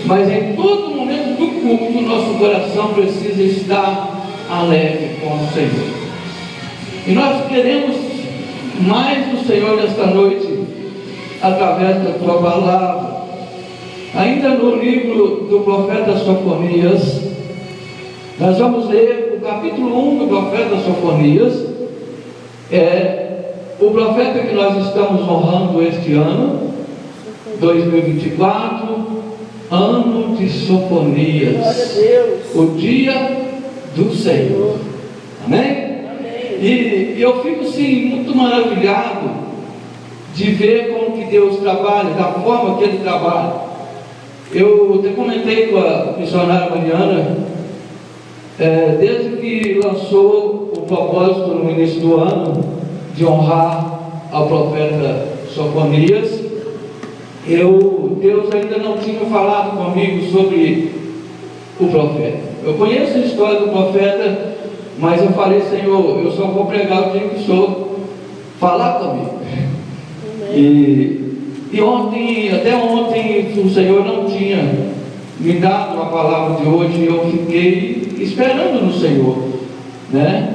mas em todo momento do culto, nosso coração precisa estar alegre com o Senhor. E nós queremos mais do Senhor nesta noite, através da tua palavra. Ainda no livro do profeta Sofonias, nós vamos ler o capítulo 1 do profeta Sofonias. O profeta que nós estamos honrando este ano, 2024, ano de Sofonias, o dia do Senhor. Amém? E eu fico assim muito maravilhado de ver como que Deus trabalha, da forma que Ele trabalha. Eu até comentei com a missionária Mariana, desde que lançou o propósito no início do ano de honrar ao profeta Sofonias, Deus ainda não tinha falado comigo sobre o profeta. Eu conheço a história do profeta, mas eu falei: Senhor, eu só vou pregar o dia que o Senhor falar comigo. E ontem, até ontem, o Senhor não tinha me dado a palavra de hoje, e eu fiquei esperando no Senhor, né?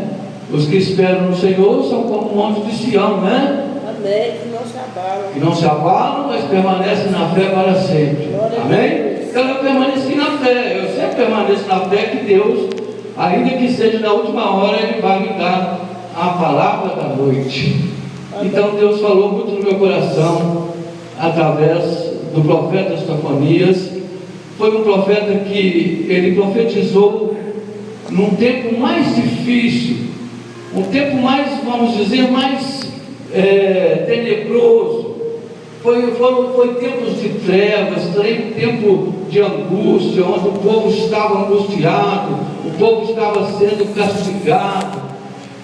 Os que esperam no Senhor são como o monte de Sião, né? Amém, que não se abalam. Que não se abalam, mas permanecem na fé para sempre. Amém? Então eu permaneci na fé, eu sempre permaneço na fé que Deus, ainda que seja na última hora, Ele vai me dar a palavra da noite. Então Deus falou muito no meu coração, através do profeta Sofonias. Foi um profeta que ele profetizou num tempo mais difícil, um tempo mais, vamos dizer, mais tenebroso. Foi tempos de trevas, tempo de angústia, onde o povo estava angustiado, o povo estava sendo castigado.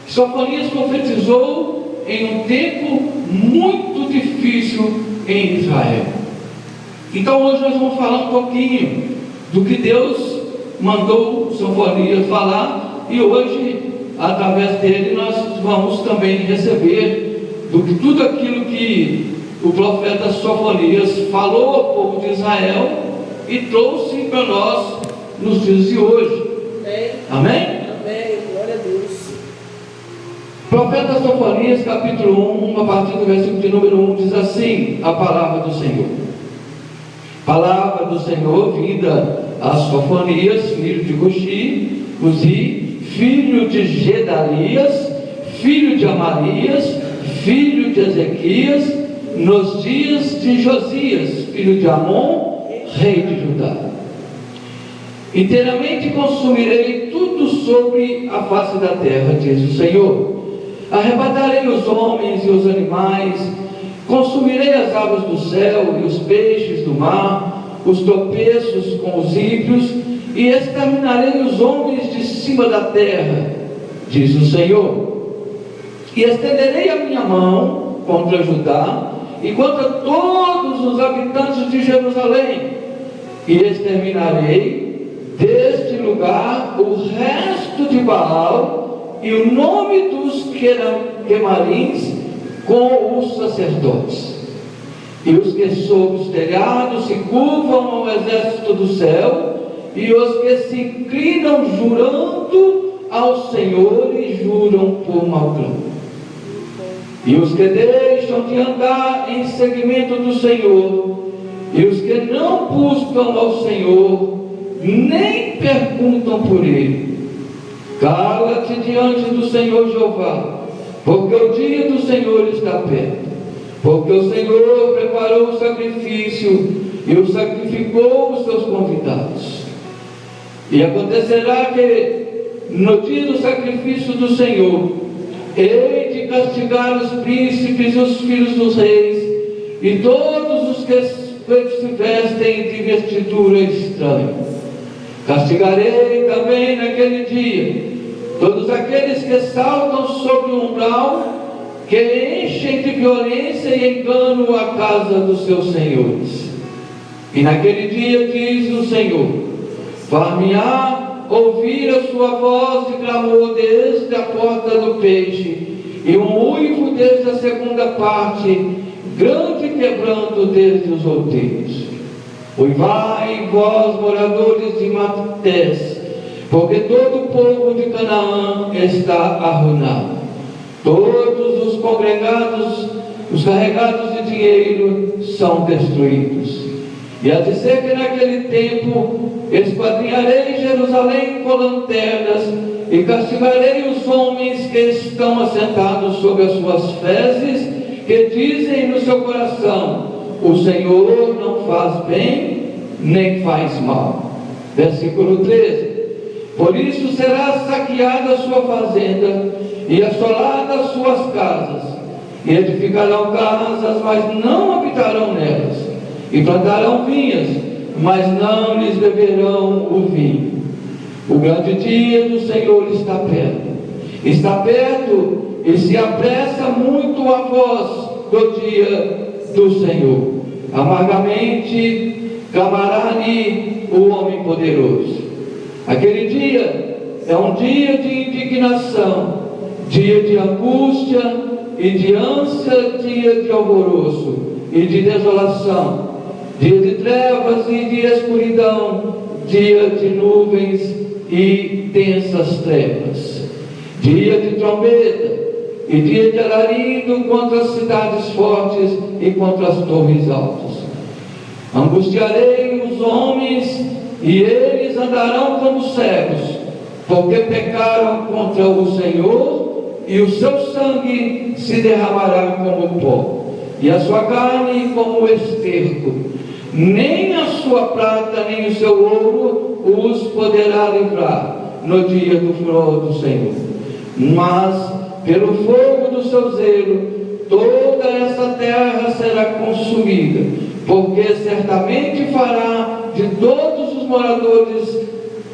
Sofonias profetizou em um tempo muito difícil em Israel. Então hoje nós vamos falar um pouquinho do que Deus mandou Sofonias falar, e hoje, através dele, nós vamos também receber tudo aquilo que o profeta Sofonias falou ao povo de Israel e trouxe para nós nos dias de hoje. Amém? Amém, glória a Deus. Profeta Sofonias, capítulo 1, a partir do versículo de número 1, diz assim a palavra do Senhor. Palavra do Senhor vinda a Sofonias, filho de Cusi, filho de Gedalias, filho de Amarias, filho de Ezequias, nos dias de Josias, filho de Amon, rei de Judá. Inteiramente consumirei tudo sobre a face da terra, diz o Senhor. Arrebatarei os homens e os animais, consumirei as aves do céu e os peixes do mar, os tropeços com os ímpios, e exterminarei os homens de cima da terra, diz o Senhor. E estenderei a minha mão contra Judá e contra todos os habitantes de Jerusalém, e exterminarei deste lugar o resto de Baal e o nome dos quemarins com os sacerdotes. E os que sob os telhados se curvam ao exército do céu, e os que se inclinam jurando ao Senhor e juram por malgrado. E os que deixam de andar em seguimento do Senhor, e os que não buscam ao Senhor, nem perguntam por Ele. Cala-te diante do Senhor Jeová, porque o dia do Senhor está perto. Porque o Senhor preparou o sacrifício e o sacrificou os seus convidados. E acontecerá que no dia do sacrifício do Senhor, hei de castigar os príncipes e os filhos dos reis, e todos os que se vestem de vestidura estranha. Castigarei também naquele dia todos aqueles que saltam sobre o umbral, que enchem de violência e engano a casa dos seus senhores. E naquele dia, diz o Senhor, far-me-á ouvir a sua voz de clamor desde a porta do peixe, e um uivo desde a segunda parte, grande quebranto desde os outeiros. Uivai, vós, moradores de Matés, porque todo o povo de Canaã está arruinado. Todos os congregados, os carregados de dinheiro são destruídos. E há de ser que naquele tempo esquadrinharei Jerusalém com lanternas e castigarei os homens que estão assentados sobre as suas fezes, que dizem no seu coração: o Senhor não faz bem, nem faz mal. Versículo 13. Por isso será saqueada a sua fazenda e assolada as suas casas, e edificarão casas, mas não habitarão nelas, e plantarão vinhas, mas não lhes beberão o vinho. O grande dia do Senhor está perto e se apressa muito a voz do dia do Senhor. Amargamente clamará-lhe o homem poderoso. Aquele dia é um dia de indignação, dia de angústia e de ânsia, dia de alvoroço e de desolação, dia de trevas e de escuridão, dia de nuvens e densas trevas, dia de trombeta e dia de alarido contra as cidades fortes e contra as torres altas. Angustiarei os homens e eles andarão como cegos, porque pecaram contra o Senhor, e o seu sangue se derramará como pó, e a sua carne como esterco. Nem a sua prata, nem o seu ouro os poderá livrar no dia do furor do Senhor. Mas, pelo fogo do seu zelo, toda essa terra será consumida, porque certamente fará de todos os moradores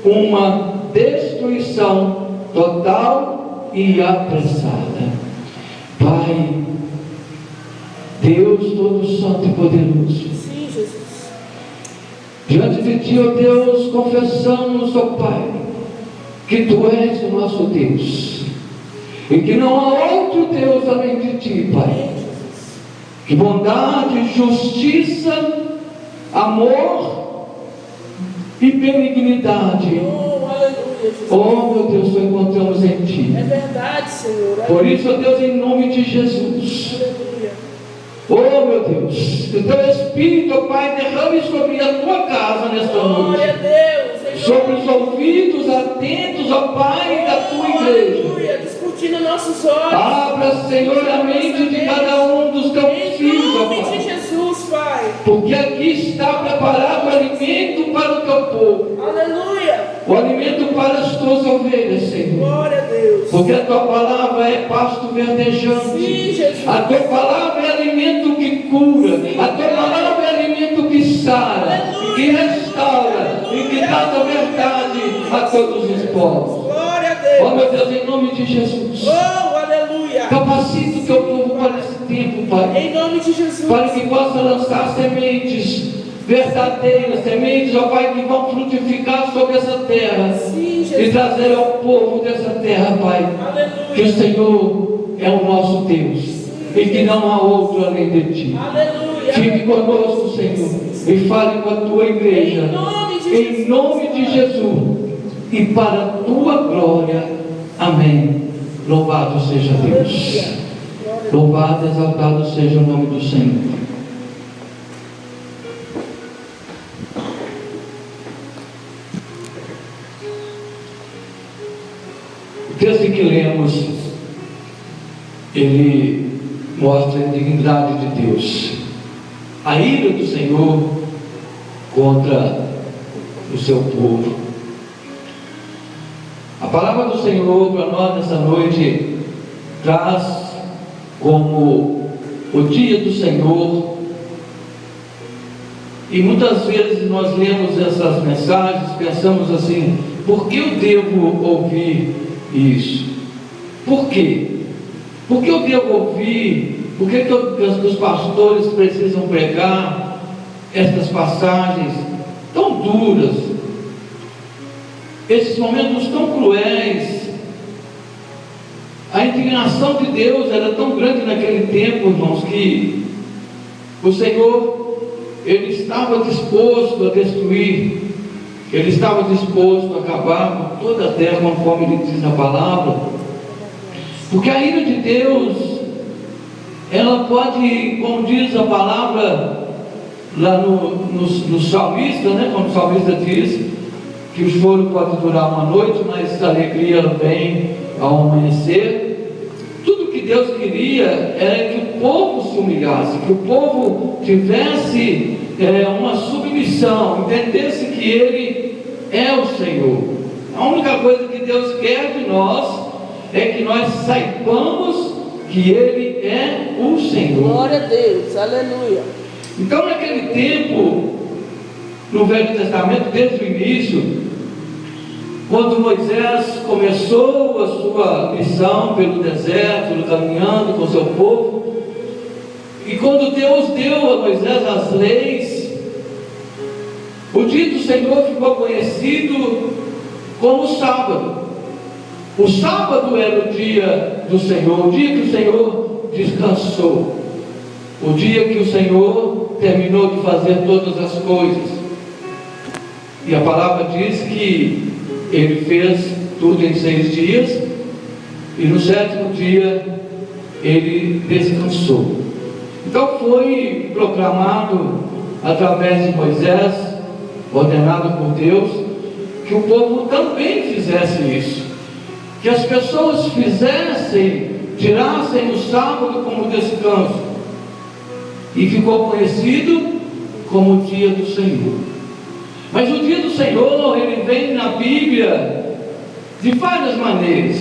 uma destruição total e apressada. Pai, Deus todo santo e poderoso, Sim, Jesus. diante de Ti, ó Deus, confessamos, ó Pai, que Tu és o nosso Deus, e que não há outro Deus além de Ti, Pai. Que bondade, justiça, amor e benignidade, Oh, aleluia, Jesus. oh meu Deus, só encontramos em Ti. É verdade, Senhor. Por isso, ó Deus, em nome de Jesus, Aleluia. oh meu Deus, que o Teu Espírito, ó Pai, derrame sobre a Tua casa nesta Glória a noite, Deus. Em sobre nome os ouvidos atentos, ó Pai, da Tua igreja. Aleluia. Discutindo nossos olhos. Abra, Senhor, a mente de cada um dos Teus Em filhos, ó nome Pai, de Jesus, Pai. porque aqui está preparado o alimento para o Teu povo, Aleluia. o alimento para as Tuas ovelhas, Senhor. Glória a Deus. Porque a Tua palavra é pasto verdejante. Sim, Jesus. A Tua palavra é alimento que cura. A Tua palavra é alimento que sara, que restaura e que dá a verdade a todos os povos. Glória a Oh Deus. meu Deus, em nome de Jesus, Oh, aleluia. capacita o Teu povo para esse tempo, Pai, Em nome de Jesus. para que possa lançar sementes verdadeiras, sementes, ó Pai, que vão frutificar sobre essa terra Sim, e Jesus. trazer ao povo dessa terra, Pai, que o Aleluia. Senhor é o nosso Deus e que não há outro além de Ti. Aleluia. Fique conosco, Senhor, e fale com a Tua igreja, Em nome de em Jesus. nome de Jesus, e para a Tua glória. Amém. Louvado seja Deus. Aleluia. Glória a Deus. Louvado, exaltado seja o nome do Senhor. O texto que lemos, ele mostra a dignidade de Deus, a ira do Senhor contra o seu povo. A palavra do Senhor para nós nessa noite traz como o dia do Senhor, e muitas vezes nós lemos essas mensagens, pensamos assim: por que eu devo ouvir isso? Por quê? Por que eu devo ouvir? Por que os pastores precisam pregar estas passagens tão duras, esses momentos tão cruéis? A indignação de Deus era tão grande naquele tempo, irmãos, que o Senhor ele estava disposto a destruir, ele estava disposto a acabar com toda a terra, conforme ele diz na palavra, porque a ira de Deus, ela pode, como diz a palavra lá no salmista, né? Quando o salmista diz que o choro pode durar uma noite, mas a alegria vem ao amanhecer. Tudo que Deus queria era que o povo se humilhasse, que o povo tivesse uma submissão, entendesse que Ele é o Senhor. A única coisa que Deus quer de nós é que nós saibamos que Ele é o Senhor. Glória a Deus, aleluia. Então, naquele tempo, no Velho Testamento, desde o início, quando Moisés começou a sua missão pelo deserto, caminhando com o seu povo, e quando Deus deu a Moisés as leis, o dia do Senhor ficou conhecido como sábado. O sábado era o dia do Senhor, o dia que o Senhor descansou, o dia que o Senhor terminou de fazer todas as coisas. E a palavra diz que Ele fez tudo em 6 dias, e no 7º dia Ele descansou. Então foi proclamado através de Moisés, ordenado por Deus, que o povo também fizesse isso, que as pessoas tirassem o sábado como descanso, e ficou conhecido como o dia do Senhor. Mas o dia do Senhor, ele vem na Bíblia de várias maneiras.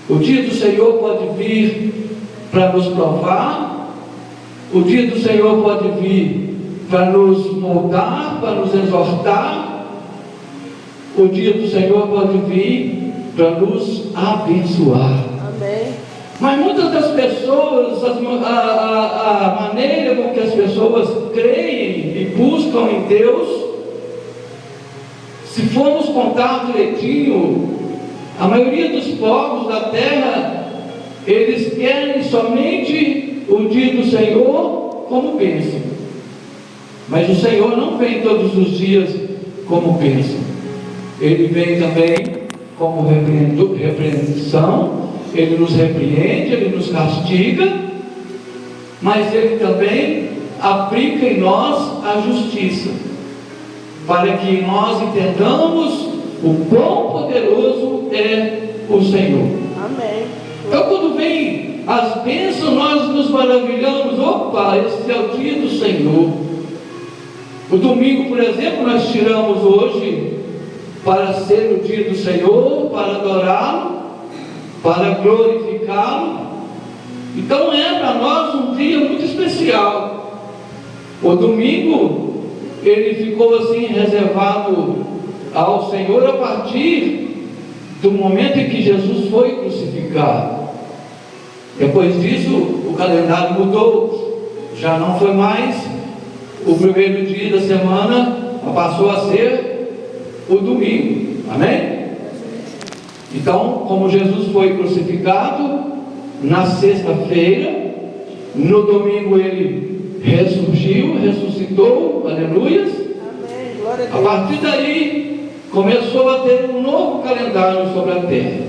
O dia do Senhor pode vir para nos provar, o dia do Senhor pode vir para nos moldar, para nos exortar, o dia do Senhor pode vir para nos abençoar. Amém. Mas muitas das pessoas, a maneira com que as pessoas creem e buscam em Deus, se formos contar direitinho, a maioria dos povos da terra, eles querem somente o dia do Senhor como bênção. Mas o Senhor não vem todos os dias como bênção. Ele vem também como repreensão. Ele nos repreende, Ele nos castiga, mas Ele também aplica em nós a justiça, para que nós entendamos o quão poderoso é o Senhor. Amém. Então, quando vem as bênçãos, nós nos maravilhamos. Opa, esse é o dia do Senhor. O domingo, por exemplo, nós tiramos hoje para ser o dia do Senhor, para adorá-lo, para glorificá-lo. Então é para nós um dia muito especial. O domingo, ele ficou assim reservado ao Senhor a partir do momento em que Jesus foi crucificado. Depois disso, o calendário mudou. Já não foi mais o primeiro dia da semana, passou a ser o domingo. Amém? Então, como Jesus foi crucificado na sexta-feira, no domingo ele ressurgiu, ressuscitou, aleluias. Amém. Glória a A Deus. partir daí, começou a ter um novo calendário sobre a terra.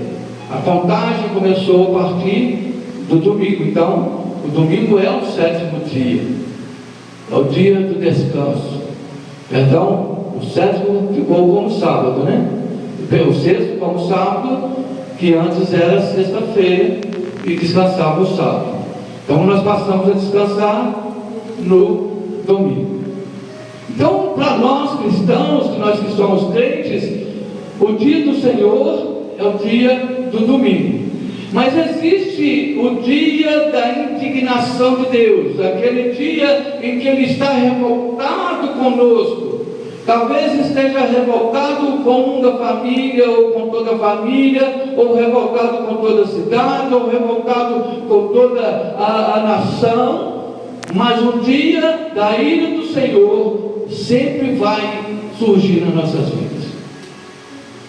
A contagem começou a partir do domingo. Então, o domingo é o 7º dia, é o dia do descanso. Perdão, o 7º ficou como sábado, né? O 6º como sábado, que antes era sexta-feira e descansava o sábado. Então nós passamos a descansar no domingo. Então, para nós cristãos, que somos crentes, o dia do Senhor é o dia do domingo. Mas existe o dia da indignação de Deus, aquele dia em que Ele está revoltado conosco. Talvez esteja revoltado com um da família, ou com toda a família, ou revoltado com toda a cidade, ou revoltado com toda a nação. Mas o dia da ira do Senhor sempre vai surgir nas nossas vidas.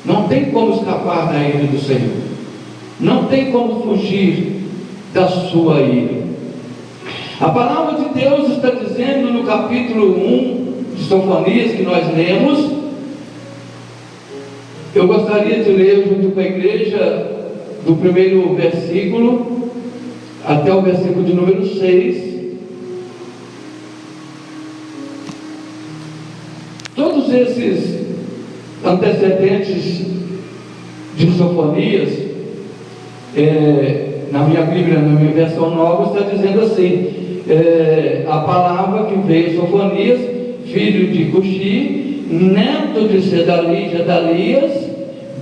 Não tem como escapar da ira do Senhor. Não tem como fugir da sua ira. A palavra de Deus está dizendo no capítulo 1 de Sofonias, que nós lemos. Eu gostaria de ler junto com a igreja do primeiro versículo até o versículo de número 6. Todos esses antecedentes de Sofonias, na minha Bíblia, na minha versão nova, está dizendo assim: a palavra que veio Sofonias, filho de Cuxi, neto de Gedalias,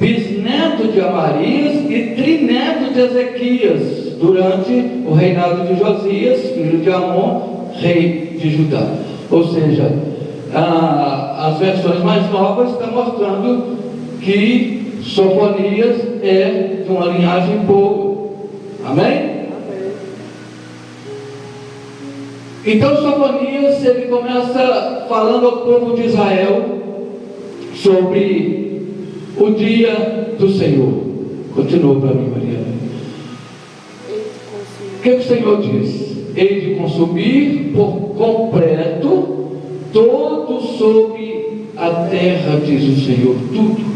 bisneto de Amarias e trineto de Ezequias, durante o reinado de Josias, filho de Amon, rei de Judá. Ou seja, as versões mais novas estão mostrando que Sofonias é de uma linhagem boa. Amém? Então Sofonias, ele começa falando ao povo de Israel sobre o dia do Senhor. Continua para mim, Mariana. O que o Senhor diz? Hei de consumir por completo todo sobre a terra, diz o Senhor, tudo.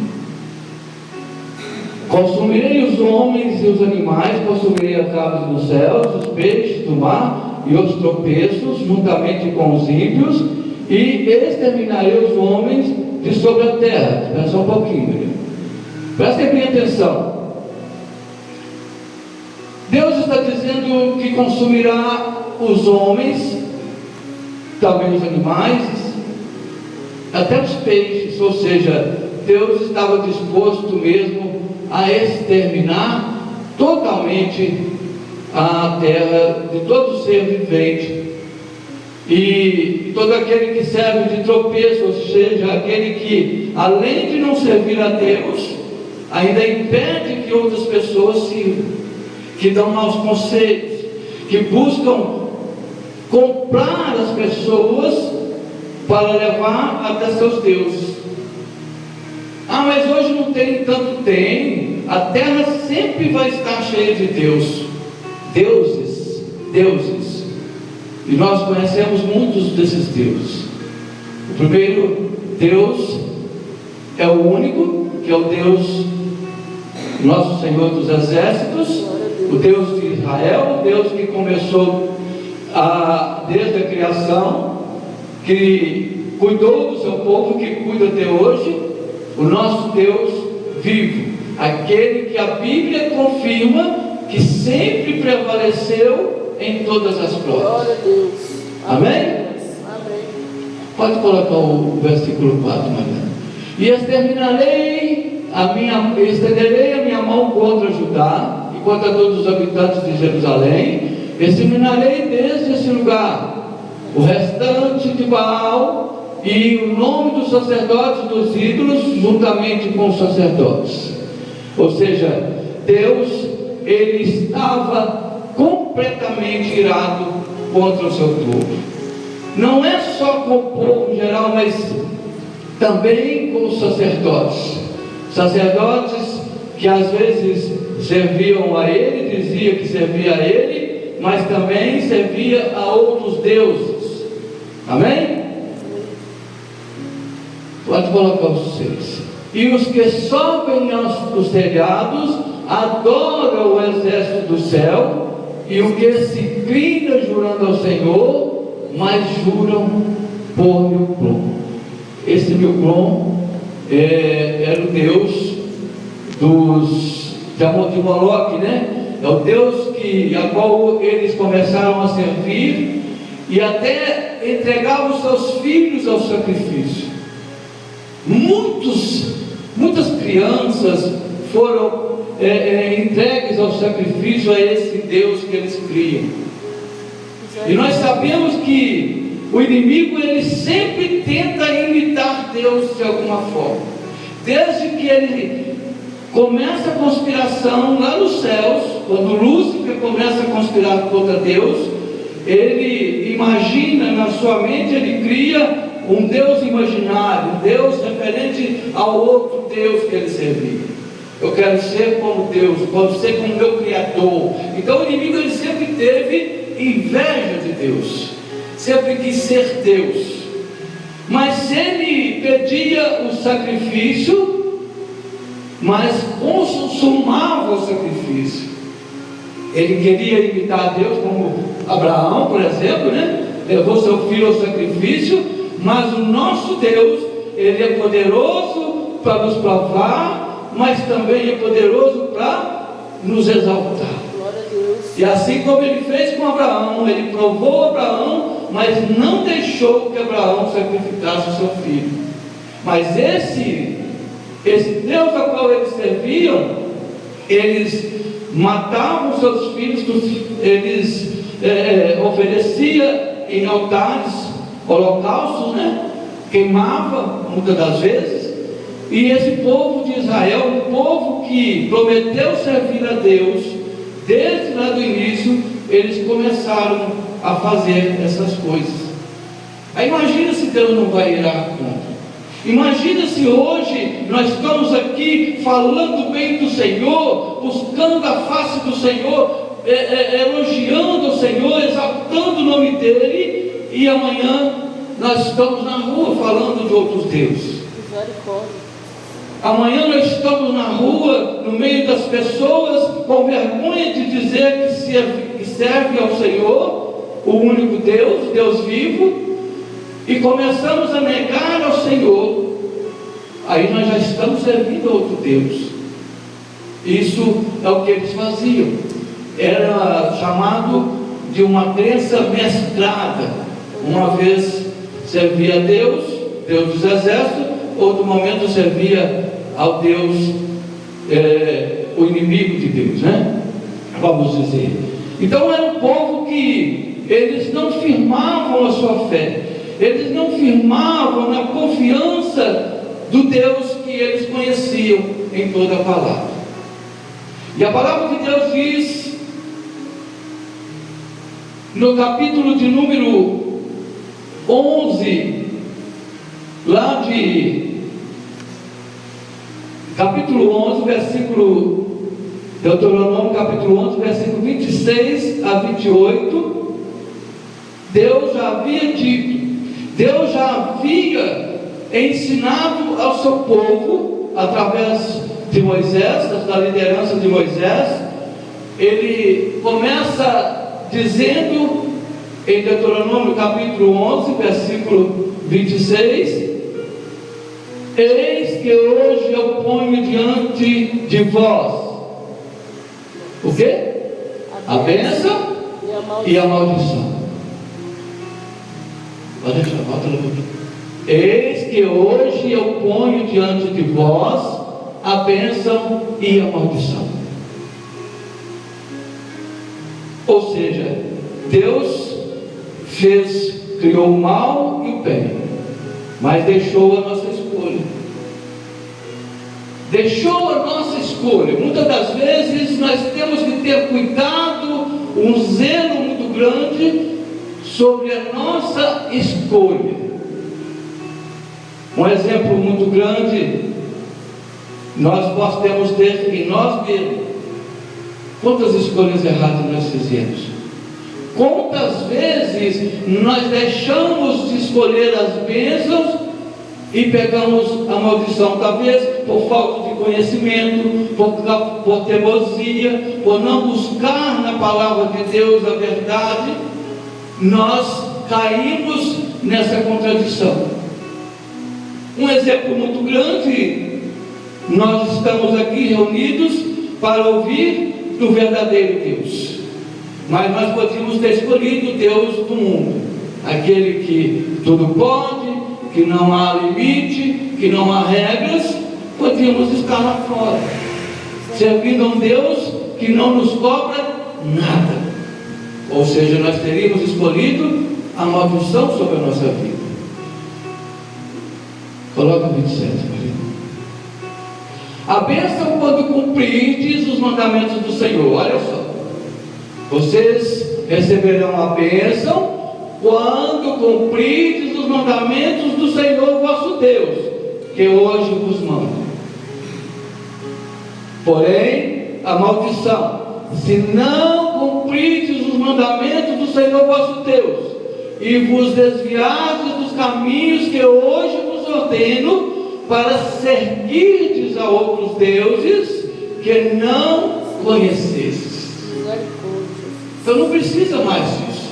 Consumirei os homens e os animais, consumirei as aves dos céus, os peixes do mar e os tropeços, juntamente com os ímpios, e exterminarei os homens de sobre a terra. Espera só um pouquinho, meu. Prestem bem atenção. Deus está dizendo que consumirá os homens, também os animais, até os peixes. Ou seja, Deus estava disposto mesmo a exterminar totalmente a terra de todo ser vivente, e todo aquele que serve de tropeço, ou seja, aquele que, além de não servir a Deus, ainda impede que outras pessoas sirvam, que dão maus conselhos, que buscam comprar as pessoas para levar até seus deuses. Ah, mas hoje não tem tanto. Tem. A terra sempre vai estar cheia de deuses. E nós conhecemos muitos desses deuses. O primeiro Deus é o único, que é o Deus, nosso Senhor dos Exércitos, o Deus de Israel, o Deus que começou desde a criação, que cuidou do seu povo, que cuida até hoje. O nosso Deus vivo, aquele que a Bíblia confirma que sempre prevaleceu em todas as provas. Glória a Deus. Amém? Amém. Pode colocar o versículo 4, Mariana. E estenderei a minha mão contra Judá e contra todos os habitantes de Jerusalém, exterminarei desde esse lugar o restante de Baal e o nome dos sacerdotes dos ídolos, juntamente com os sacerdotes. Ou seja, Deus, ele estava completamente irado contra o seu povo. Não é só com o povo em geral, mas também com os sacerdotes. Sacerdotes que às vezes serviam a ele, dizia que servia a ele, mas também servia a outros deuses. Amém? Pode colocar os 6. E os que sobem os telhados adoram o exército do céu, e o que se inclina jurando ao Senhor, mas juram por Milcom. Esse Milcom era o Deus de Moloque, né? É o Deus a qual eles começaram a servir, e até entregavam os seus filhos ao sacrifício. Muitas crianças foram entregues ao sacrifício a esse Deus que eles criam. E nós sabemos que o inimigo, ele sempre tenta imitar Deus de alguma forma. Desde que ele começa a conspiração lá nos céus, quando Lúcifer começa a conspirar contra Deus, ele imagina na sua mente, ele cria um Deus imaginário, um Deus referente ao outro Deus que ele servia. Eu quero ser como Deus, quero ser como meu Criador. Então o inimigo, ele sempre teve inveja de Deus, sempre quis ser Deus. Mas se ele pedia o sacrifício, mas consumava o sacrifício, ele queria imitar Deus, como Abraão, por exemplo, né? Levou seu filho ao sacrifício, mas o nosso Deus, ele é poderoso para nos provar, mas também é poderoso para nos exaltar. Glória a Deus. E assim como ele fez com Abraão, ele provou Abraão, mas não deixou que Abraão sacrificasse o seu filho. Mas esse Deus a qual eles serviam, eles matavam seus filhos, eles ofereciam em altares holocaustos, né? Queimava muitas das vezes. E esse povo de Israel, um povo que prometeu servir a Deus, desde lá do início, eles começaram a fazer essas coisas. Aí imagina se Deus não vai irar contra. Imagina se hoje nós estamos aqui falando bem do Senhor, buscando a face do Senhor, elogiando o Senhor, exaltando o nome dEle, e amanhã nós estamos na rua falando de outros deuses. Misericórdia. Amanhã nós estamos na rua, no meio das pessoas, com vergonha de dizer que serve ao Senhor, o único Deus, Deus vivo, e começamos a negar ao Senhor. Aí nós já estamos servindo a outro Deus. Isso é o que eles faziam. Era chamado de uma crença mesclada. Uma vez servia a Deus, Deus dos exércitos, outro momento servia ao Deus, o inimigo de Deus, né? Vamos dizer. Então era um povo que eles não firmavam a sua fé, eles não firmavam na confiança do Deus que eles conheciam em toda a palavra. E a palavra de Deus diz, no capítulo de número 11, lá de capítulo 11, versículo, Deuteronômio capítulo 11, versículo 26 a 28, Deus já havia dito, Deus já havia ensinado ao seu povo, através de Moisés, da liderança de Moisés. Ele começa dizendo, em Deuteronômio capítulo 11, versículo 26, eis que hoje eu ponho diante de vós, o quê? A bênção e a maldição. Olha só, volta lá. Eis que hoje eu ponho diante de vós a bênção e a maldição. Ou seja, Deus criou o mal e o bem, mas deixou a nossa escolha. Deixou a nossa escolha. Muitas das vezes nós temos que ter cuidado, um zelo muito grande sobre a nossa escolha. Um exemplo muito grande, nós podemos ter em nós mesmos. Quantas escolhas erradas nós fizemos? Quantas vezes nós deixamos de escolher as bênçãos e pegamos a maldição? Talvez por falta de conhecimento, por teimosia, por não buscar na palavra de Deus a verdade, nós caímos nessa contradição. Um exemplo muito grande, nós estamos aqui reunidos para ouvir do verdadeiro Deus, mas nós podíamos ter escolhido o Deus do mundo, aquele que tudo pode, que não há limite, que não há regras. Podíamos estar lá fora, servindo a um Deus que não nos cobra nada, ou seja, nós teríamos escolhido a maldição sobre a nossa vida. Coloca 27, querido. A bênção quando cumprirdes os mandamentos do Senhor. Olha só, vocês receberão a bênção quando cumprirdes os mandamentos do Senhor vosso Deus, que hoje vos manda. Porém, a maldição, se não cumprirdes os mandamentos do Senhor vosso Deus, e vos desviastes dos caminhos que hoje vos ordeno, para seguirdes a outros deuses que não conhecestes. Então não precisa mais disso.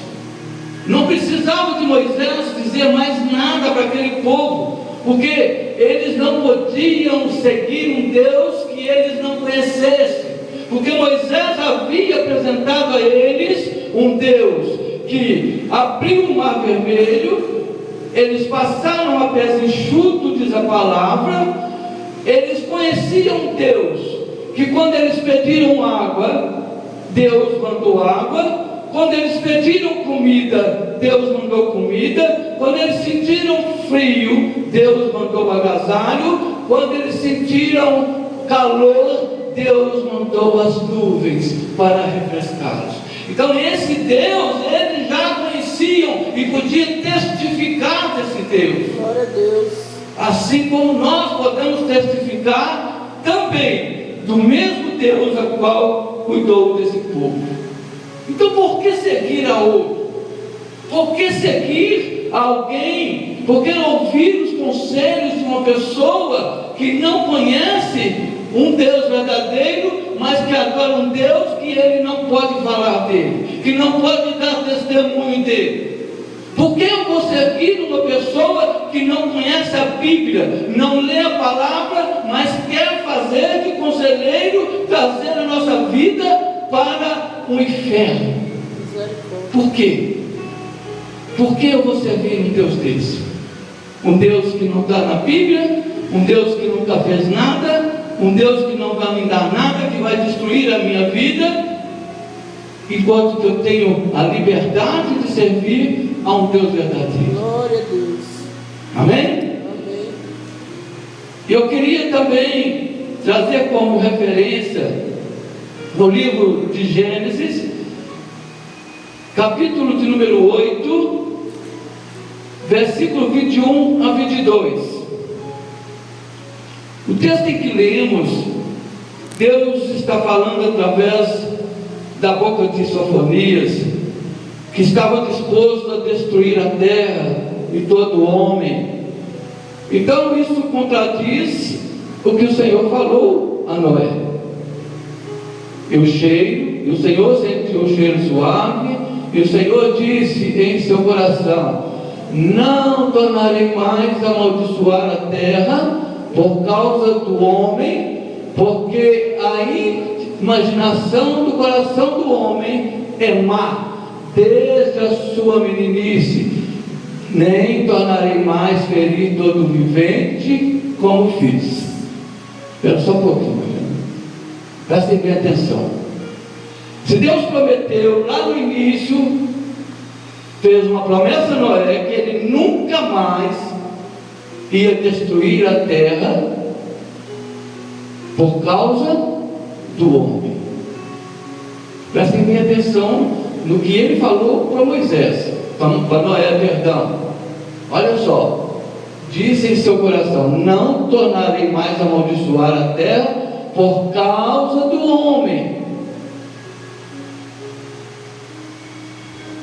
Não precisava de Moisés dizer mais nada para aquele povo, porque eles não podiam seguir um Deus que eles não conhecessem, porque Moisés havia apresentado a eles um Deus que abriu o mar vermelho. Eles passaram a pés enxutos, diz a palavra. Eles conheciam Deus, que quando eles pediram água, Deus mandou água. Quando eles pediram comida, Deus mandou comida. Quando eles sentiram frio, Deus mandou agasalho. Quando eles sentiram calor, Deus mandou as nuvens para refrescá-los. Então esse Deus, eles já conheciam e podiam testificar desse Deus. Glória a Deus. Assim como nós podemos testificar também do mesmo Deus a qual cuidou desse povo. Então por que seguir a outro? Por que seguir a alguém? Por que ouvir os conselhos de uma pessoa que não conhece um Deus verdadeiro, mas que adora um Deus que ele não pode falar dele, que não pode dar testemunho dele? Por que eu vou seguir uma pessoa que não conhece a Bíblia, não lê a palavra, mas quer fazer de conselheiro, trazer a nossa vida para o inferno? Por quê? Por que eu vou servir um Deus desse? Um Deus que não está na Bíblia, um Deus que nunca fez nada, um Deus que não vai me dar nada, que vai destruir a minha vida, enquanto que eu tenho a liberdade de servir a um Deus verdadeiro. Glória a Deus. Amém? Amém. E eu queria também trazer como referência no livro de Gênesis, capítulo de número 8, versículo 21 a 22. O texto em que lemos, Deus está falando através da boca de Sofonias, que estava disposto a destruir a terra e todo homem. Então isso contradiz o que o Senhor falou a Noé. E o Senhor sentiu o cheiro suave, e o Senhor disse em seu coração: não tornarei mais a amaldiçoar a terra por causa do homem, porque a imaginação do coração do homem é má desde a sua meninice, nem tornarei mais ferir todo vivente como fiz. Espera só um pouquinho, prestem bem atenção. Se Deus prometeu lá no início, fez uma promessa a Noé, que ele nunca mais ia destruir a terra por causa do homem. Prestem bem atenção no que ele falou para Moisés, para Noé, perdão. Olha só, disse em seu coração: não tornarei mais a amaldiçoar a terra por causa do homem.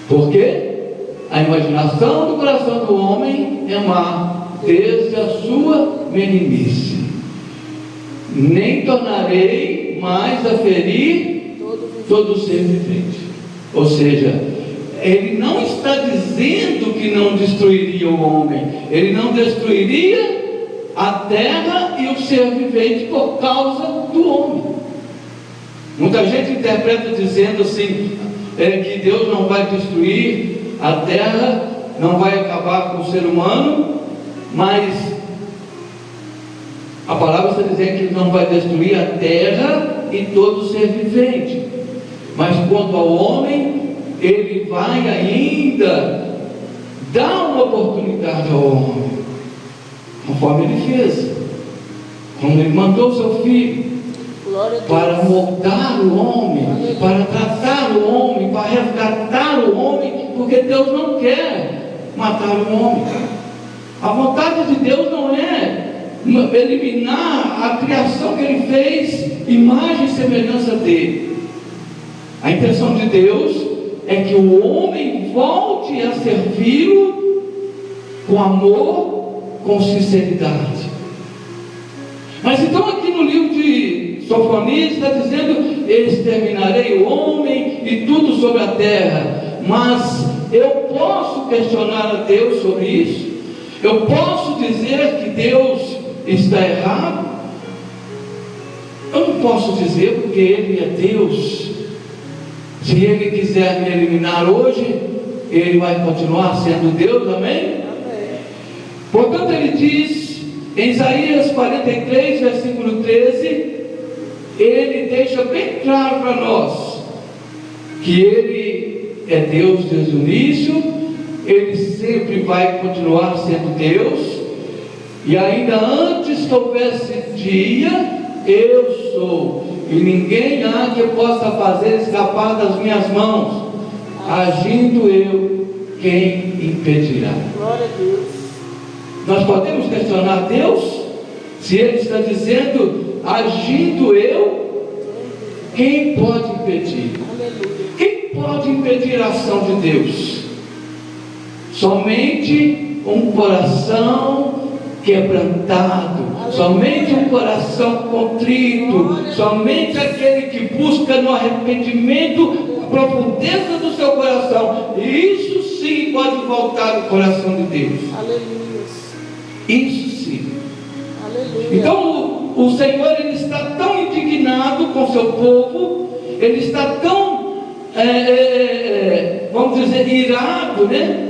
Porque a imaginação do coração do homem é má desde a sua meninice. Nem tornarei mais a ferir todo ser vivente. Ou seja, ele não está dizendo que não destruiria o homem, ele não destruiria a terra e o ser vivente por causa do homem. Muita gente interpreta dizendo assim, que Deus não vai destruir a terra, não vai acabar com o ser humano, mas a palavra está dizendo que não vai destruir a terra e todo ser vivente. Mas quanto ao homem, ele vai ainda dar uma oportunidade ao homem, conforme ele fez, quando ele mandou seu filho para moldar o homem, para tratar o homem, para resgatar o homem, porque Deus não quer matar o homem. A vontade de Deus não é eliminar a criação que ele fez, imagem e semelhança dele. A intenção de Deus é que o homem volte a servi-lo com amor, com sinceridade. Mas então aqui no livro de Sofonias está dizendo: exterminarei o homem e tudo sobre a terra. Mas eu posso questionar a Deus sobre isso? Eu posso dizer que Deus está errado? Eu não posso dizer, porque Ele é Deus. Se Ele quiser me eliminar hoje, Ele vai continuar sendo Deus, amém? Amém. Portanto, Ele diz em Isaías 43, versículo 13, Ele deixa bem claro para nós que Ele é Deus desde o início, Ele sempre vai continuar sendo Deus, e ainda antes que houvesse dia, eu sou, e ninguém há que possa fazer escapar das minhas mãos. Agindo eu, quem impedirá? Glória a Deus. Nós podemos questionar Deus? Se Ele está dizendo, agindo eu, quem pode impedir? Aleluia. Quem pode impedir a ação de Deus? Somente um coração quebrantado, somente um coração contrito, somente aquele que busca no arrependimento a profundeza do seu coração. E isso sim pode voltar o coração de Deus. Aleluia. Isso sim. Aleluia. Então o Senhor, Ele está tão indignado com o seu povo, Ele está tão vamos dizer, irado, né?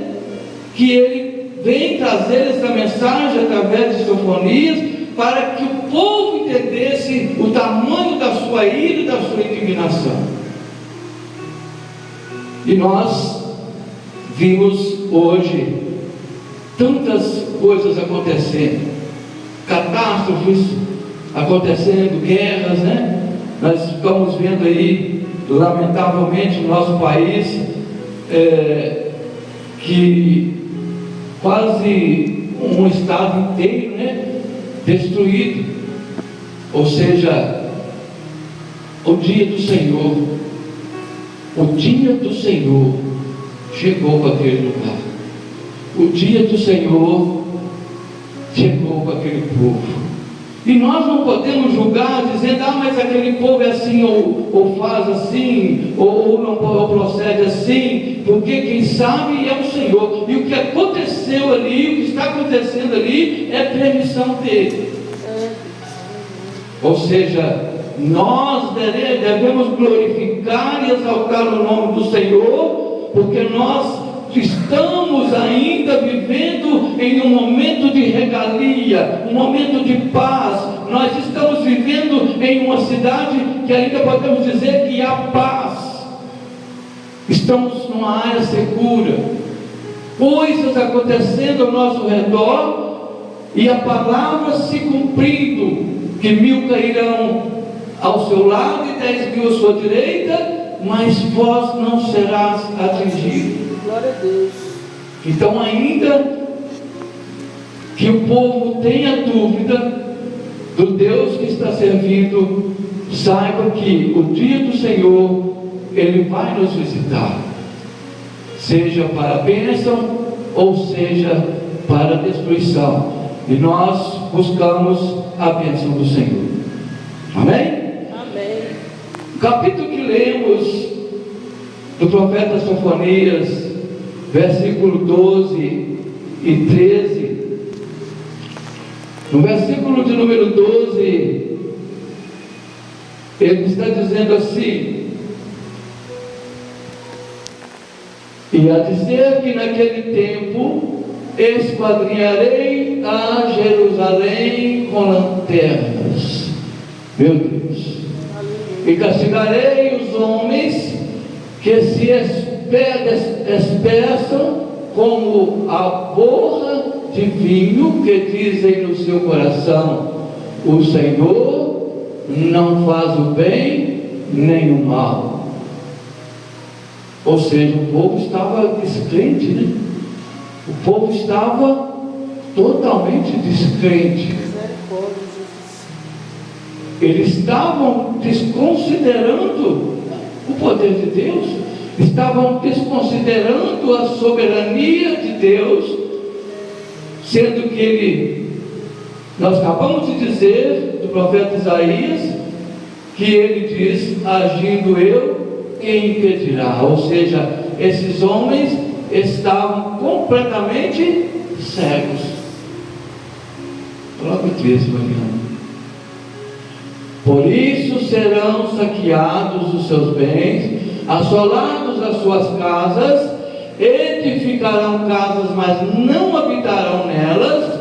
Que Ele vem trazer essa mensagem através de Sofonias, para que o povo entendesse o tamanho da sua ira e da sua indignação. E nós vimos hoje tantas coisas acontecendo, catástrofes acontecendo, guerras, né? Nós estamos vendo aí, lamentavelmente, no nosso país, que quase um estado inteiro, né, destruído. Ou seja, o dia do Senhor chegou para aquele lugar. O dia do Senhor chegou para aquele povo. E nós não podemos julgar dizendo, mas aquele povo é assim, ou faz assim, ou não procede assim, porque quem sabe é o Senhor. E o que aconteceu ali, o que está acontecendo ali, é permissão dele. Ou seja, nós devemos glorificar e exaltar o nome do Senhor, porque nós estamos ainda vivendo em um momento de regalia, um momento de paz. Nós estamos vivendo em uma cidade que ainda podemos dizer que há paz. Estamos numa área segura, coisas acontecendo ao nosso redor, e a palavra se cumprindo, que 1000 cairão ao seu lado e 10.000 à sua direita, mas vós não serás atingido. Glória a Deus. Então, ainda que o povo tenha dúvida do Deus que está servindo, saiba que o dia do Senhor, Ele vai nos visitar, seja para a bênção ou seja para a destruição, e nós buscamos a bênção do Senhor. Amém? Amém. O capítulo que lemos do profeta Sofonias, versículo 12 e 13, no versículo de número 12, ele está dizendo assim: e a dizer que naquele tempo esquadrinharei a Jerusalém com lanternas, meu Deus, e castigarei os homens que se espeçam como a borra de vinho, que dizem no seu coração: o Senhor não faz o bem nem o mal. Ou seja, o povo estava descrente, né? O povo estava totalmente descrente. Misericórdia, Jesus. Eles estavam desconsiderando o poder de Deus, estavam desconsiderando a soberania de Deus, sendo que nós acabamos de dizer do profeta Isaías, que ele diz: agindo eu, quem impedirá? Ou seja, esses homens estavam completamente cegos. Coloca o texto, Mariana. Por isso serão saqueados os seus bens, assolados as suas casas, edificarão casas, mas não habitarão nelas,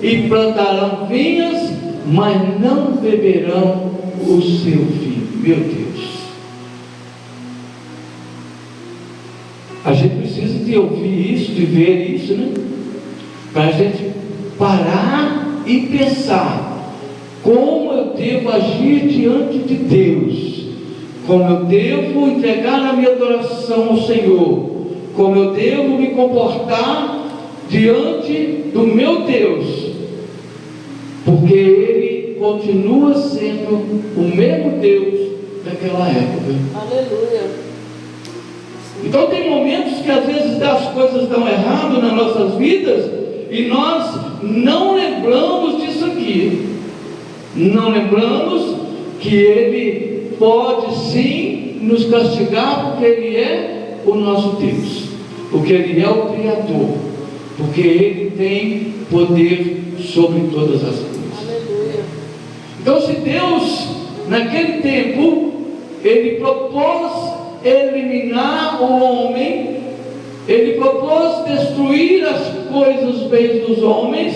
e plantarão vinhas, mas não beberão o seu vinho. Meu Deus, a gente precisa de ouvir isso, de ver isso, né? Para a gente parar e pensar como eu devo agir diante de Deus, como eu devo entregar a minha adoração ao Senhor, como eu devo me comportar diante do meu Deus, porque Ele continua sendo o mesmo Deus daquela época. Aleluia. Então tem momentos que às vezes as coisas dão errado nas nossas vidas e nós não lembramos disso aqui. Não lembramos que Ele pode sim nos castigar, porque Ele é o nosso Deus, porque Ele é o Criador, porque Ele tem poder sobre todas as coisas. Aleluia. Então, se Deus naquele tempo Ele propôs eliminar o homem, Ele propôs destruir as coisas, os bens dos homens,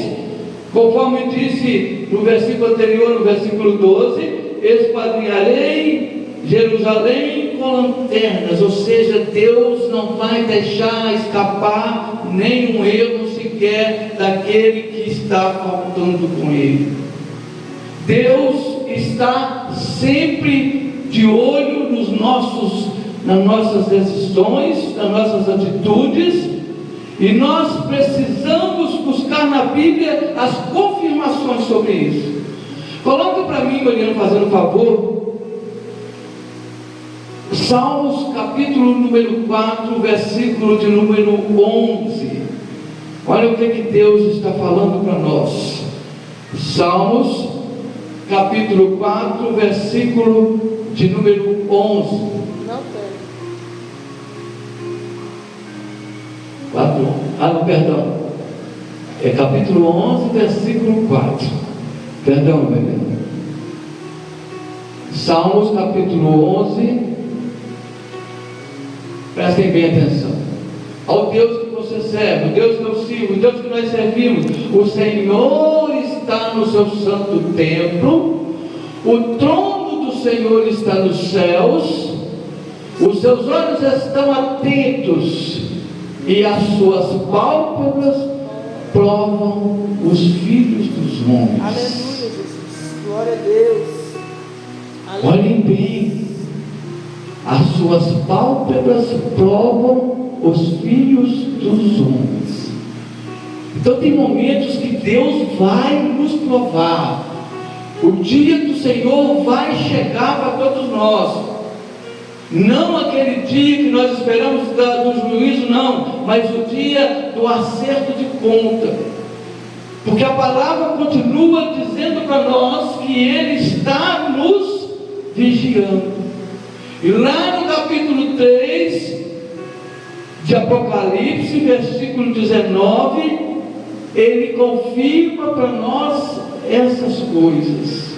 conforme disse no versículo anterior, no versículo 12: esquadrinharei Jerusalém com lanternas. Ou seja, Deus não vai deixar escapar nenhum erro sequer daquele que está faltando com Ele. Deus está sempre de olho nas nossas decisões, nas nossas atitudes, e nós precisamos buscar na Bíblia as confirmações sobre isso. Coloca para mim, Mariana, fazendo um favor, Salmos capítulo número 4, versículo de número 11. Olha o que Deus está falando para nós. Salmos capítulo 4, versículo de número 11. Não tem. 4, perdão. É capítulo 11, versículo 4. Perdão, Mariana. Salmos capítulo 11. Prestem bem atenção. Ao Deus que você serve, o Deus que eu sirvo, o Deus que nós servimos, o Senhor está no seu santo templo, o trono do Senhor está nos céus, os seus olhos estão atentos, e as suas pálpebras provam os filhos dos homens. Aleluia, Jesus. Glória a Deus. Aleluia. Olhem bem. As suas pálpebras provam os filhos dos homens. Então tem momentos que Deus vai nos provar. O dia do Senhor vai chegar para todos nós. Não aquele dia que nós esperamos do juízo, não, mas o dia do acerto de conta. Porque a palavra continua dizendo para nós que Ele está nos vigiando. E lá no capítulo 3 de Apocalipse, versículo 19, ele confirma para nós essas coisas.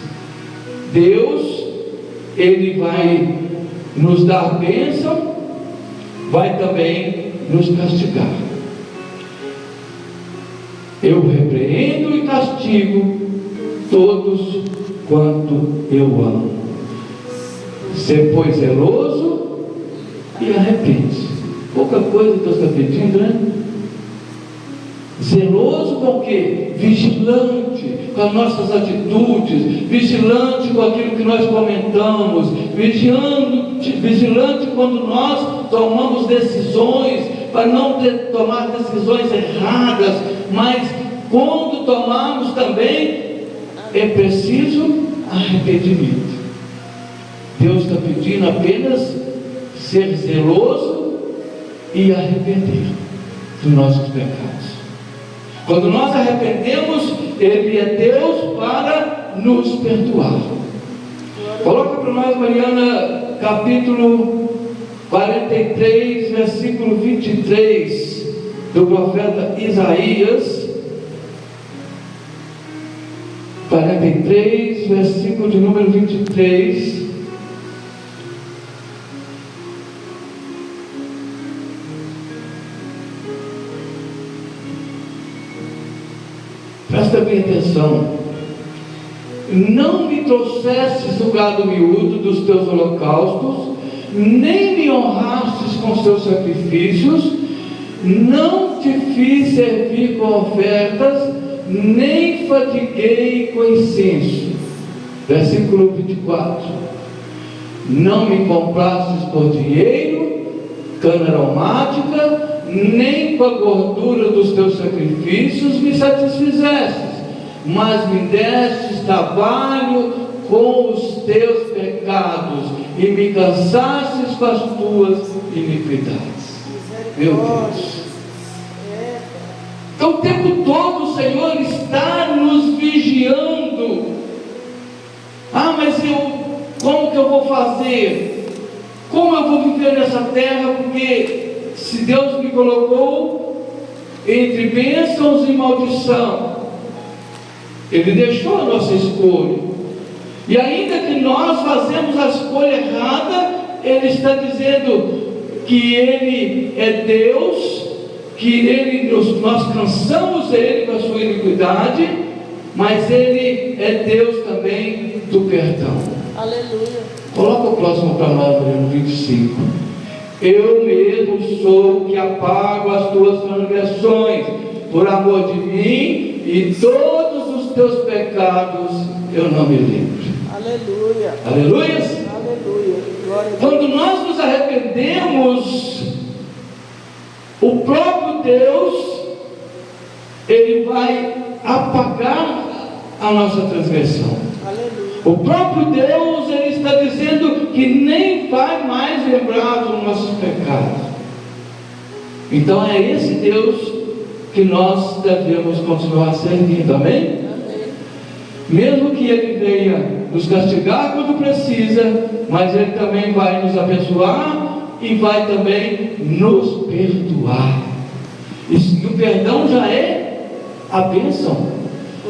Deus, Ele vai nos dar bênção, vai também nos castigar. Eu repreendo e castigo todos quanto eu amo. Ser, pois, zeloso e arrepende-se. Pouca coisa Deus está pedindo, né? Zeloso com o quê? Vigilante com as nossas atitudes, vigilante com aquilo que nós comentamos, vigilante quando nós tomamos decisões, para não tomar decisões erradas, mas quando tomamos também é preciso arrependimento. Deus está pedindo apenas ser zeloso e arrepender dos nossos pecados. Quando nós arrependemos, Ele é Deus para nos perdoar. Coloca para nós, Mariana, capítulo 43, versículo 23, do profeta Isaías. 43, versículo de número 23. Presta bem atenção. Não me trouxestes o gado miúdo dos teus holocaustos, nem me honrastes com os teus sacrifícios, não te fiz servir com ofertas, nem fatiguei com incenso. Versículo 24. Não me comprastes por dinheiro, cana aromática, nem com a gordura dos teus sacrifícios me satisfizestes, mas me destes trabalho com os teus pecados e me cansastes com as tuas iniquidades. Meu Deus. Então o tempo todo o Senhor está nos vigiando. Mas como que eu vou fazer? Como eu vou viver nessa terra? Porque se Deus me colocou entre bênçãos e maldição, Ele deixou a nossa escolha. E ainda que nós fazemos a escolha errada, Ele está dizendo que Ele é Deus, que nós cansamos Ele com a sua iniquidade, mas Ele é Deus também do perdão. Aleluia. Coloca o próximo para nós, no 25. Eu mesmo sou o que apago as tuas transgressões, por amor de mim, e todos os teus pecados eu não me lembro. Aleluia. Aleluia. Aleluia. Glória a Deus. Quando nós nos arrependemos, o próprio Deus, Ele vai apagar a nossa transgressão. Aleluia. O próprio Deus, Ele está dizendo que nem vai mais lembrar dos nossos pecados. Então é esse Deus que nós devemos continuar servindo, amém? Amém. Mesmo que Ele venha nos castigar quando precisa, mas Ele também vai nos abençoar e vai também nos perdoar. E o perdão já é a bênção.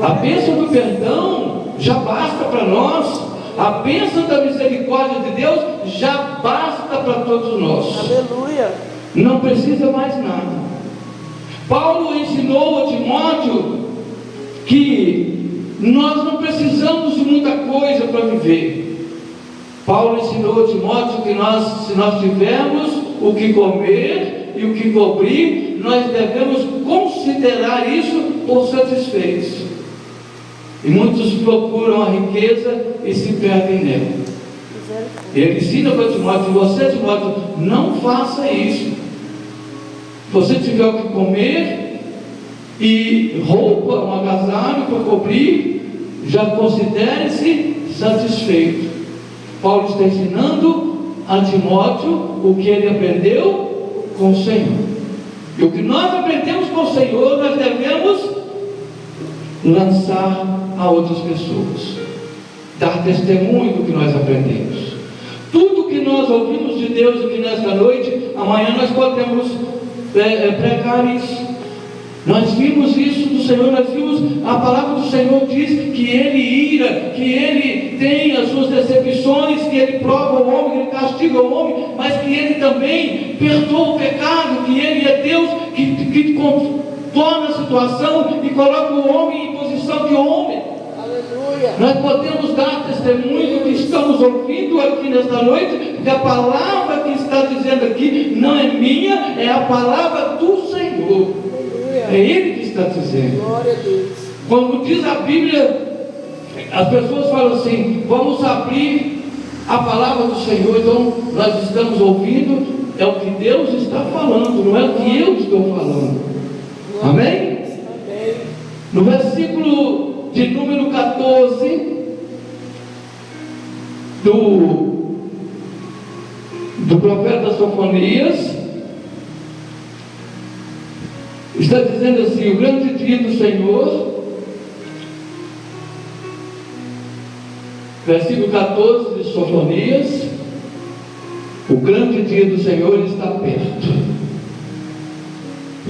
A bênção do perdão já basta para nós. A bênção da misericórdia de Deus já basta para todos nós. Aleluia. Não precisa mais nada. Paulo ensinou a Timóteo que nós não precisamos de muita coisa para viver. Paulo ensinou a Timóteo que se nós tivermos o que comer e o que cobrir, nós devemos considerar isso por satisfeitos. E muitos procuram a riqueza e se perdem nela. Ele ensina para Timóteo: você, Timóteo, não faça isso. Se você tiver o que comer e roupa, um agasalho para cobrir, já considere-se satisfeito. Paulo está ensinando a Timóteo o que ele aprendeu com o Senhor. E o que nós aprendemos com o Senhor, nós devemos lançar a outras pessoas, dar testemunho do que nós aprendemos. Tudo que nós ouvimos de Deus aqui nesta noite, amanhã nós podemos pregar isso. Nós vimos isso do Senhor, nós vimos a palavra do Senhor diz que Ele ira, que Ele tem as suas decepções, que Ele prova o homem, que Ele castiga o homem, mas que Ele também perdoa o pecado, que Ele é Deus que contorna a situação e coloca o homem em posição de homem. Aleluia. Nós podemos dar testemunho do que estamos ouvindo aqui nesta noite, porque a palavra que está dizendo aqui não é minha, é a palavra do Senhor. É Ele que está dizendo. Glória a Deus. Quando diz a Bíblia, as pessoas falam assim: vamos abrir a palavra do Senhor. Então nós estamos ouvindo, é o que Deus está falando, não é o que eu estou falando. Amém? Amém. No versículo de número 14 do profeta Sofonias, Está dizendo assim: o grande dia do Senhor, versículo 14 de Sofonias, o grande dia do Senhor está perto.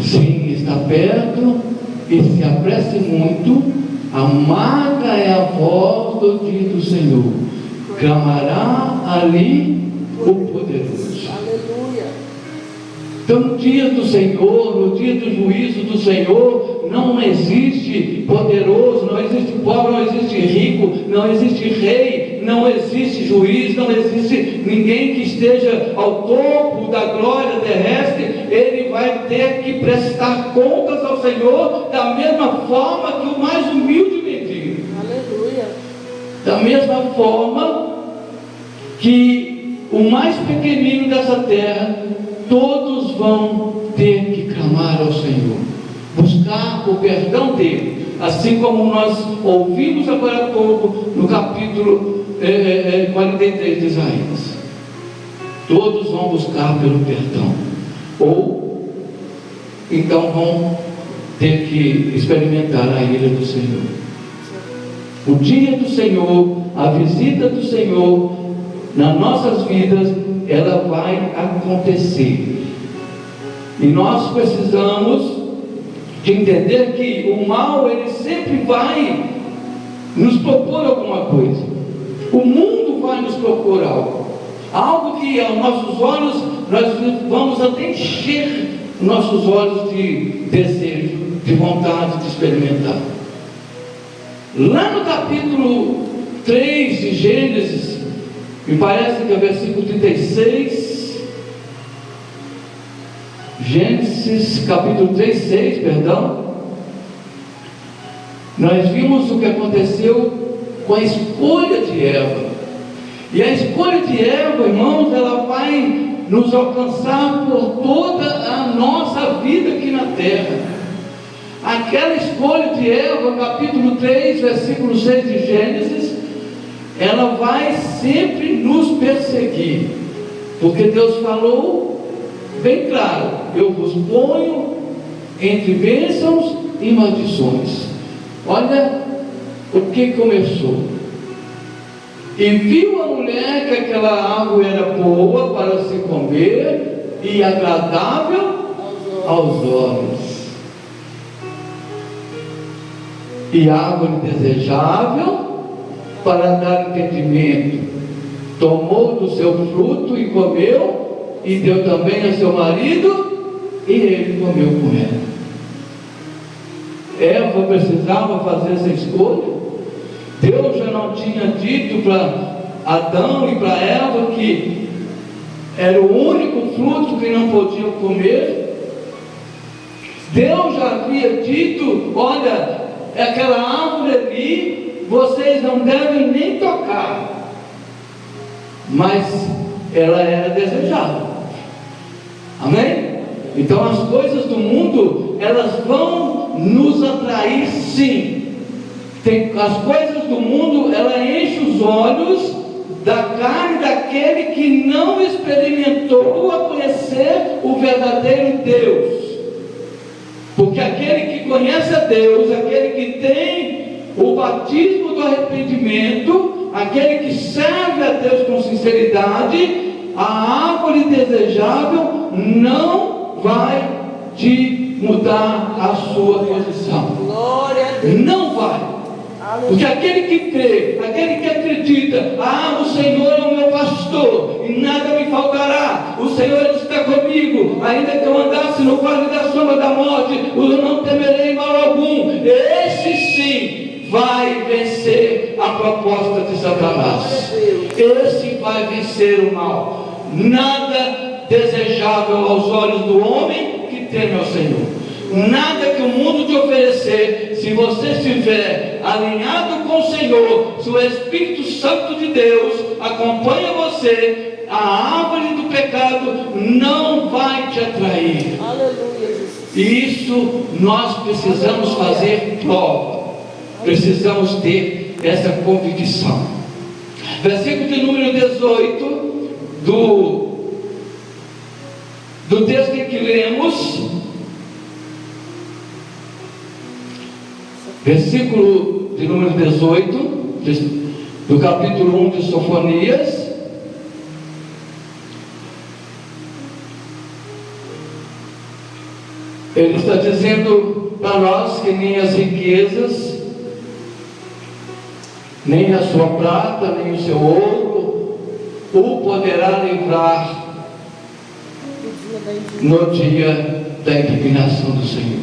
Sim, está perto, e se apresse muito. Amarga é a voz do dia do Senhor, clamará ali o poderoso. Aleluia. Então, no dia do Senhor, no dia do juízo do Senhor, não existe poderoso, não existe pobre, não existe rico, não existe rei, não existe juiz, não existe ninguém que esteja ao topo da glória terrestre. Ele vai ter que prestar contas ao Senhor da mesma forma que o mais humilde mendigo. Aleluia. Da mesma forma que o mais pequenino dessa terra, todos vão ter que clamar ao Senhor, buscar o perdão dele, assim como nós ouvimos agora há pouco no capítulo 43 de Isaías. Todos vão buscar pelo perdão, ou então vão ter que experimentar a ira do Senhor. O dia do Senhor, a visita do Senhor nas nossas vidas, ela vai acontecer. E nós precisamos de entender que o mal, ele sempre vai nos propor alguma coisa. O mundo vai nos propor algo que aos nossos olhos nós vamos até encher nossos olhos de desejo, de vontade de experimentar. Lá no capítulo 3 de Gênesis, me parece que é o versículo 36, Gênesis capítulo 3, 6, perdão, nós vimos o que aconteceu com a escolha de Eva. E a escolha de Eva, irmãos, ela vai nos alcançar por toda a nossa vida aqui na terra. Aquela escolha de Eva, capítulo 3, versículo 6 de Gênesis, ela vai sempre nos perseguir, porque Deus falou bem claro: eu vos ponho entre bênçãos e maldições. Olha o que começou. E viu a mulher que aquela árvore era boa para se comer e agradável aos olhos, e árvore desejável para dar entendimento. Tomou do seu fruto e comeu, e deu também a seu marido, e ele comeu com ela. Eva precisava fazer essa escolha. Deus já não tinha dito para Adão e para Eva que era o único fruto que não podiam comer? Deus já havia dito: olha, aquela árvore ali vocês não devem nem tocar. Mas ela era desejável. Amém? Então as coisas do mundo, elas vão nos atrair, sim. As coisas do mundo, ela enche os olhos da carne daquele que não experimentou a conhecer o verdadeiro Deus. Porque aquele que conhece a Deus, aquele que tem o batismo do arrependimento, aquele que serve a Deus com sinceridade, a árvore desejável não vai te mudar a sua posição. Glória a Deus. Não vai. Porque aquele que crê, aquele que acredita: o Senhor é o meu pastor e nada me faltará, o Senhor está comigo, ainda que eu andasse no vale da sombra da morte, eu não temerei mal algum. Esse sim vai vencer a proposta de Satanás. Esse vai vencer o mal. Nada desejável aos olhos do homem que teme ao Senhor. Nada que o mundo te oferecer, se você estiver alinhado com o Senhor, se o Espírito Santo de Deus acompanha você, a árvore do pecado não vai te atrair. Aleluia, Jesus. E isso nós precisamos fazer prova, precisamos ter essa convicção. Versículo de número 18 do texto que lemos, versículo de número 18, do capítulo 1 de Sofonias. Ele está dizendo para nós que nem as riquezas, nem a sua prata, nem o seu ouro o poderá livrar no dia da indignação do Senhor,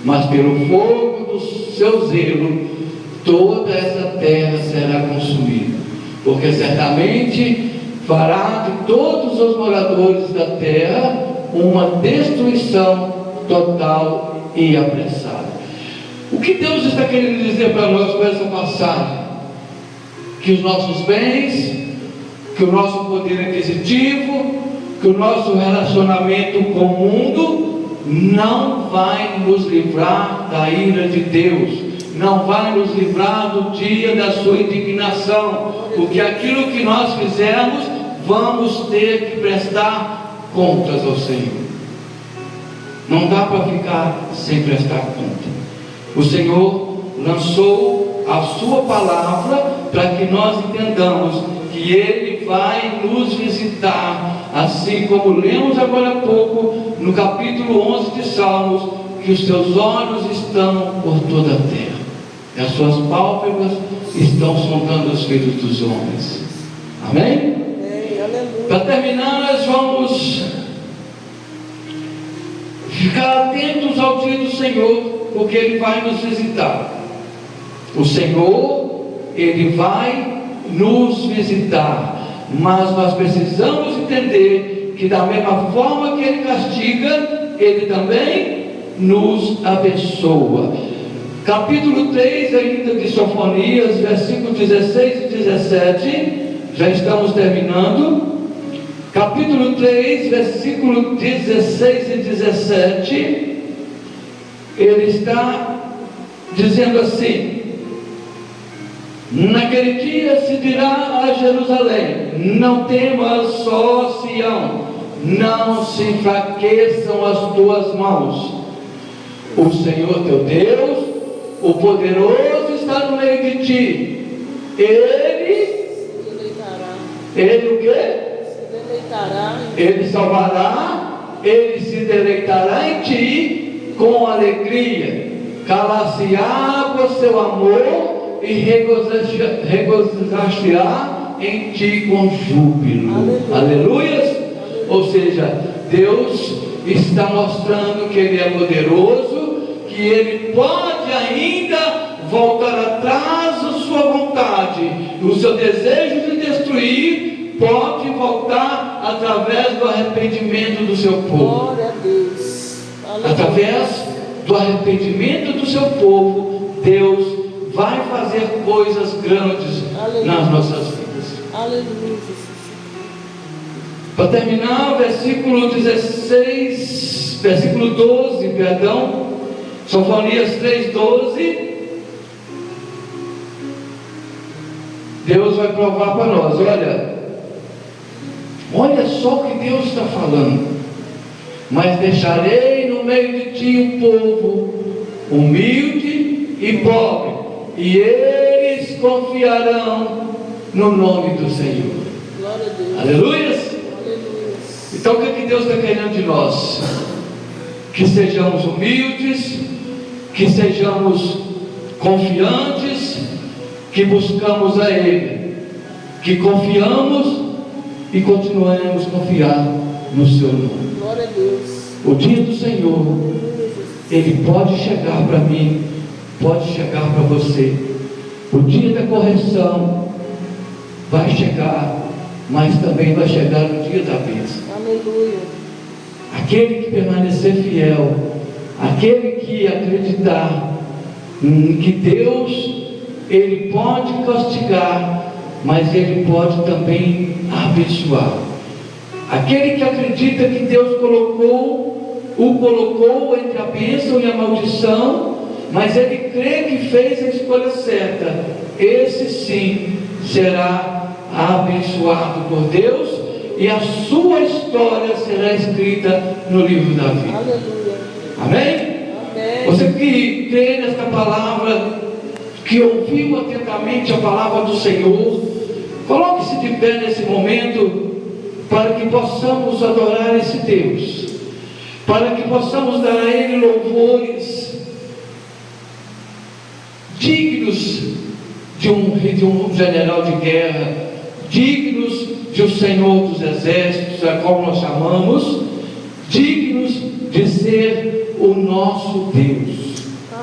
mas pelo fogo do seu zelo toda essa terra será consumida, porque certamente fará de todos os moradores da terra uma destruição total e apressada. O que Deus está querendo dizer para nós com essa passagem? Que os nossos bens, que o nosso poder aquisitivo, que o nosso relacionamento com o mundo não vai nos livrar da ira de Deus, não vai nos livrar do dia da sua indignação, porque aquilo que nós fizermos, vamos ter que prestar contas ao Senhor. Não dá para ficar sem prestar conta. O Senhor lançou a sua palavra para que nós entendamos que Ele vai nos visitar, assim como lemos agora há pouco no capítulo 11 de Salmos, que os seus olhos estão por toda a terra e as suas pálpebras estão sondando os filhos dos homens. Amém? Para terminar, nós vamos ficar atentos ao dia do Senhor, porque Ele vai nos visitar. O Senhor, Ele vai nos visitar, mas nós precisamos entender que da mesma forma que Ele castiga, Ele também nos abençoa. Capítulo 3 ainda de Sofonias, versículos 16 e 17, já estamos terminando. Capítulo 3, versículo 16 e 17, ele está dizendo assim: naquele dia se dirá a Jerusalém: não temas, só Sião, não se enfraqueçam as tuas mãos. O Senhor teu Deus, o poderoso, está no meio de ti. Ele o quê? Ele salvará, Ele se deleitará em ti com alegria, calar-se-á por seu amor e regozijar-se-á em ti com júbilo. Aleluias! Ou seja, Deus está mostrando que Ele é poderoso, que Ele pode ainda voltar atrás da sua vontade, o seu desejo de destruir pode voltar através do arrependimento do seu povo. Glória a Deus. Através do arrependimento do seu povo, Deus vai fazer coisas grandes nas nossas vidas. Aleluia. Para terminar, versículo 16, versículo 12, perdão, Sofonias 3:12. Deus vai provar para nós, olha só o que Deus está falando: mas deixarei no meio de ti um povo humilde e pobre, e eles confiarão no nome do Senhor. Glória a Deus. Aleluias! Aleluia. Então o que Deus está querendo de nós? Que sejamos humildes, que sejamos confiantes, que buscamos a Ele, que confiamos e continuamos a confiar no seu nome. Glória a Deus. O dia do Senhor, Ele pode chegar para mim, pode chegar para você. O dia da correção vai chegar, mas também vai chegar o dia da bênção. Aleluia. Aquele que permanecer fiel, aquele que acreditar que Deus, Ele pode castigar, mas Ele pode também abençoar. Aquele que acredita que Deus o colocou entre a bênção e a maldição, mas ele crê que fez a escolha certa, esse sim será abençoado por Deus, e a sua história será escrita no livro da vida. Aleluia. Amém? Amém. Você que crê nesta palavra, que ouviu atentamente a palavra do Senhor, coloque-se de pé nesse momento, para que possamos adorar esse Deus, para que possamos dar a Ele louvores dignos de um general de guerra, dignos de um Senhor dos exércitos, a qual nós chamamos, dignos de ser o nosso Deus,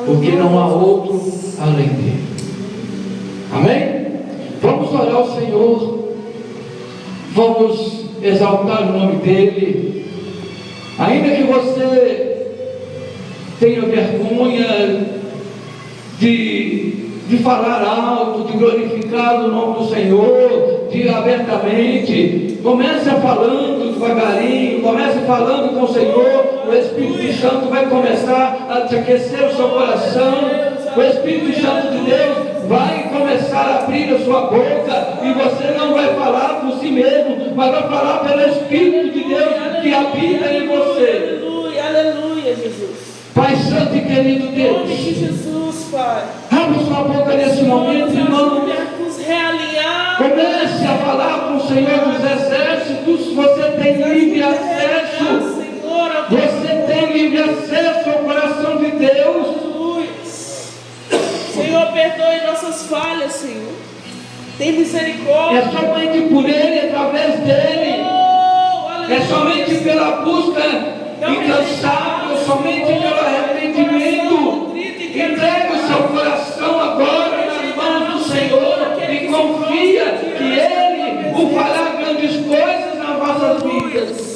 porque não há outro além dele. Amém? Vamos orar ao Senhor, vamos exaltar o nome dele. Ainda que você tenha vergonha de falar alto, de glorificar o nome do Senhor, de abertamente, comece falando devagarinho, comece falando com o Senhor. O Espírito Santo vai começar a te aquecer o seu coração. O Espírito Santo de Deus vai começar a abrir a sua boca, e você não vai falar por si mesmo, mas vai falar pelo Espírito de Deus que habita em você. Aleluia, aleluia, Jesus. Pai Santo e querido Em Deus, nome de Jesus, Pai. abra sua boca nesse momento, irmão. Nos realinhar. Comece a falar com o Senhor dos exércitos. Você tem livre acesso. Você tem livre acesso ao coração de Deus. Senhor, perdoe nossas falhas, Senhor. Tem misericórdia. É somente por Ele, através dEle. É somente pela busca incansável, somente pelo arrependimento. Entrega o seu coração agora nas mãos do Senhor e confia que Ele o fará grandes coisas nas vossas vidas.